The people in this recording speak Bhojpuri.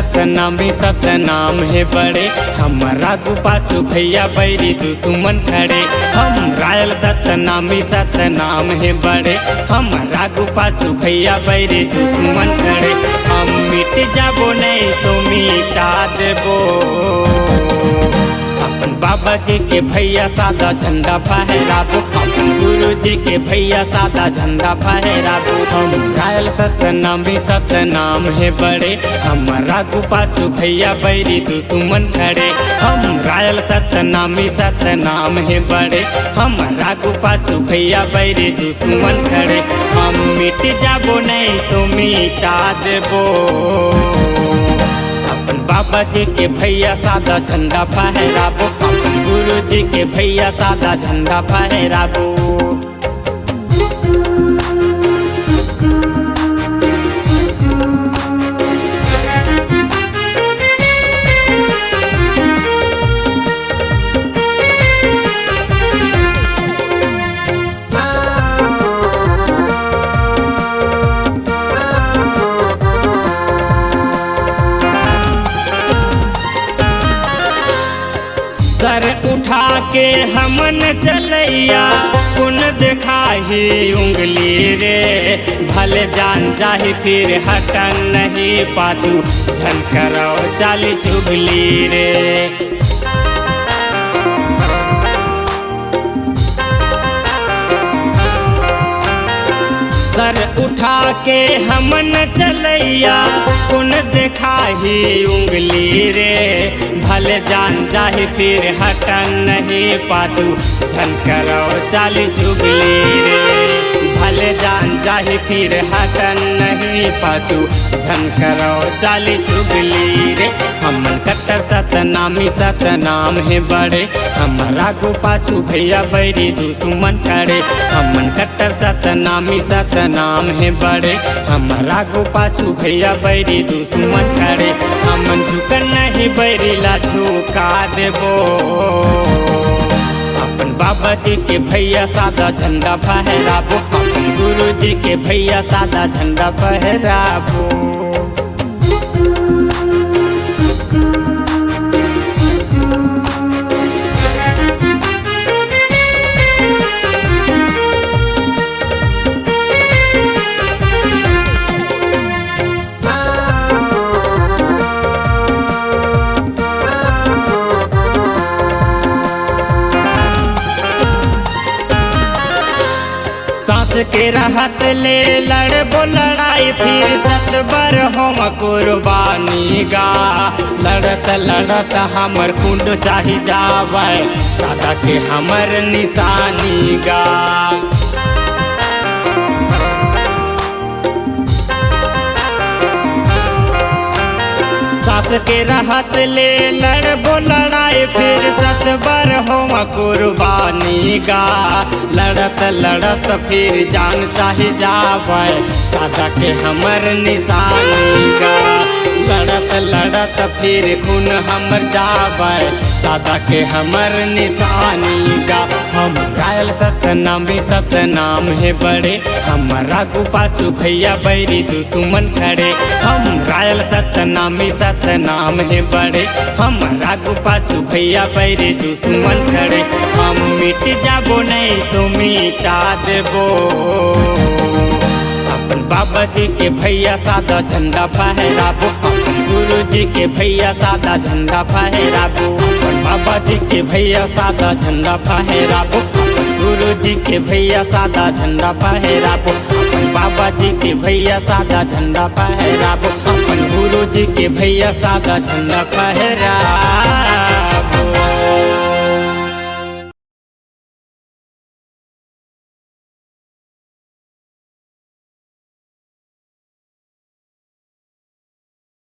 सतनामी सतनाम है बड़े, हमारा गुपाचू भैया बैरी दुश्मन खड़े। हम रायल सतनामी सतनाम है बड़े, हमारा गुपाचू भैया बैरी दुश्मन खड़े। हम मिट जाबो नहीं तो मिटा देबो, अपन बाबा जी के भैया सादा झंडा फहराबो, अपन गुरु जी के भैया सादा झंडा फहराबो। हम रायल सतनामी सतनाम है बड़े, हमारा गुपाचू भैया बैरी दुश्मन खड़े। हम रायल सतनामी सतनाम है बड़े, हमारा गुपाचू भैया बैरी दुश्मन खड़े। हम मिट जाबो नहीं तो मिटा देबो, बाबा जी के भैया सादा झंडा फहराबो, अपन गुरु जी के भैया सादा झंडा फहराबो। सर उठा के हमन चलैया, पुन दिखाही उंगली रे, भले जान जाही फिर हटन नहीं पाछू, झनकरो चाली चुगली रे। सर उठा के हमन चलैया, पुन दिखाही उंगली रे, भले जान जाही फिर हटन नहीं पाछू, झनकरो चाली चुगली रे। भले जान जाही फिर हटन नहीं पाछू, झनकरो चाली चुगली रे। हमन कट्टर सतनामी सतनाम है बड़े, हमारा गुपाचू भैया बैरी दुश्मन खड़े। हमन कट्टर सतनामी सतनाम है बड़े, हमारा गुपाचू भैया बैरी दुश्मन खड़े। हमन झुकन नहीं बैरी ला झुका देबो, अपन बाबा जी के भैया सादा झंडा फहराबो, अपन गुरु जी के भैया सादा झंडा फहराबो। के रहत ले लड़बो लड़ाई, फिर सतबर हम कुर्बानी गा। लड़त लड़त हमर कुंड चाही जावे, सादा के हमर निशानी गा। सास के रहत ले लड़बो लड़ाई, फिर सतबर हम कुर्बानी गा। लड़त लड़त फिर जान चाहे जावे, सादा के हमर निशानी गा। लड़त लड़त फिर खून हमर जावे, सादा के हमर निशानी गा। हम रायल सतनामी सतनाम है बड़े, हमारा गुपाचू भैया बैरी दुश्मन खड़े। हम रायल सतनामी सतनाम है बड़े, हमारा गुपाचू भैया बैरी दुश्मन खड़े। हम मिट जाबो नहीं तो मिटा देबो, अपन बाबा जी के भैया सादा झंडा फहराबो, अपन गुरु जी के भैया सादा झंडा फहराबो। अपन बाबा जी के भैया सादा झंडा फहराबो, अपन गुरु जी के भैया सादा झंडा फहराबो। अपन बाबा जी के भैया सादा झंडा फहराबो, अपन गुरु जी के भैया सादा झंडा फहराबो।